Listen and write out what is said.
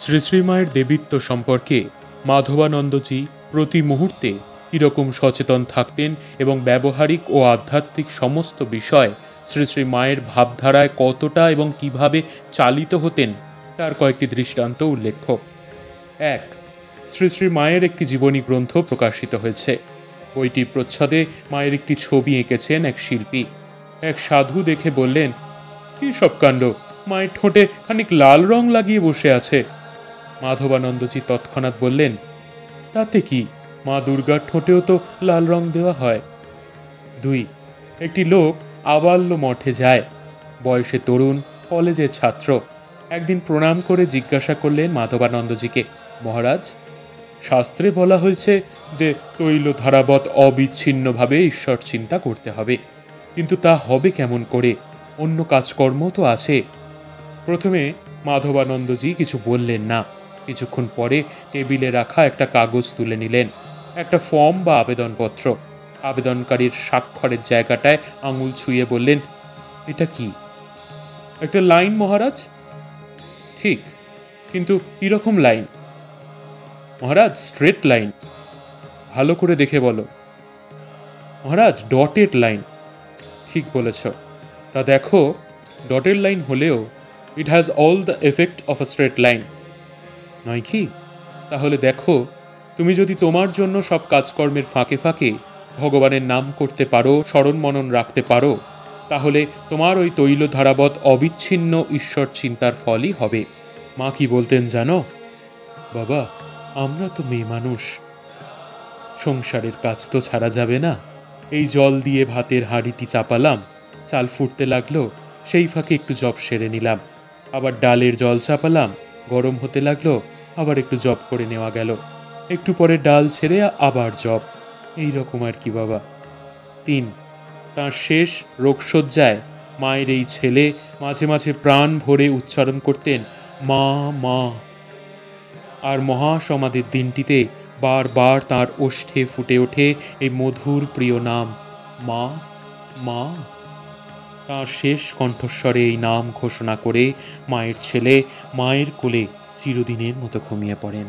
শ্রী শ্রীমায়ের দেবীত্ব সম্পর্কে মাধবানন্দজি প্রতি মুহূর্তে কীরকম সচেতন থাকতেন এবং ব্যবহারিক ও আধ্যাত্মিক সমস্ত বিষয় শ্রী শ্রী মায়ের ভাবধারায় কতটা এবং কিভাবে চালিত হতেন তার কয়েকটি দৃষ্টান্ত উল্লেখ্য। 1. শ্রী শ্রী মায়ের একটি জীবনী গ্রন্থ প্রকাশিত হয়েছে। বইটির প্রচ্ছদে মায়ের একটি ছবি এঁকেছেন এক শিল্পী। এক সাধু দেখে বললেন, কী সব কাণ্ড, মায়ের ঠোঁটে খানিক লাল রং লাগিয়ে বসে আছে। মাধবানন্দজি তৎক্ষণাৎ বললেন, তাতে কি, মা দুর্গার ঠোঁটেও তো লাল রং দেওয়া হয়। 2. একটি লোক আবাল্য মঠে যায়, বয়সে তরুণ, কলেজের ছাত্র। একদিন প্রণাম করে জিজ্ঞাসা করলেন মাধবানন্দজিকে, মহারাজ, শাস্ত্রে বলা হয়েছে যে তৈল ধারাবৎ অবিচ্ছিন্নভাবে ঈশ্বর চিন্তা করতে হবে, কিন্তু তা হবে কেমন করে? অন্য কাজকর্ম তো আছে। প্রথমে মাধবানন্দজি কিছু বললেন না। কিছুক্ষণ পরে টেবিলে রাখা একটা কাগজ তুলে নিলেন, একটা ফর্ম বা আবেদনপত্র। আবেদনকারীর স্বাক্ষরের জায়গাটায় আঙুল ছুঁয়ে বললেন, এটা কি? একটা লাইন মহারাজ। ঠিক, কিন্তু কীরকম লাইন? মহারাজ, স্ট্রেট লাইন। ভালো করে দেখে বলো। মহারাজ, ডটেড লাইন। ঠিক বলেছ। তা দেখো, ডটেড লাইন হলেও it has all the effect of a straight line, নয় কি? তাহলে দেখো, তুমি যদি তোমার জন্য সব কাজকর্মের ফাঁকে ফাঁকে ভগবানের নাম করতে পারো, স্মরণ মনন রাখতে পারো, তাহলে তোমার ওই তৈল ধারাবৎ অবিচ্ছিন্ন ঈশ্বর চিন্তার ফলই হবে। মা কি বলতেন জানো? বাবা, আমরা তো মেয়ে মানুষ, সংসারের কাজ তো ছাড়া যাবে না। এই জল দিয়ে ভাতের হাঁড়িটি চাপালাম, চাল ফুটতে লাগলো, সেই ফাঁকে একটু জব সেরে নিলাম। আবার ডালের জল চাপালাম, গরম হতে লাগলো, আবার একটু জব করে নেওয়া গেল। একটু পরে ডাল ছেড়ে আবার জব, এই রকম আর কি বাবা। 3. তাঁর শেষ রোগশয্যায় মায়ের এই ছেলে মাঝে মাঝে প্রাণ ভরে উচ্চারণ করতেন, মা মা। আর মহাসমাধির দিনটিতে বারবার তাঁর ওষ্ঠে ফুটে ওঠে এই মধুর প্রিয় নাম, মা মা। তাঁর শেষ কণ্ঠস্বরে এই নাম ঘোষণা করে মায়ের ছেলে মায়ের কোলে চিরদিনের মতো ঘুমিয়ে পড়েন।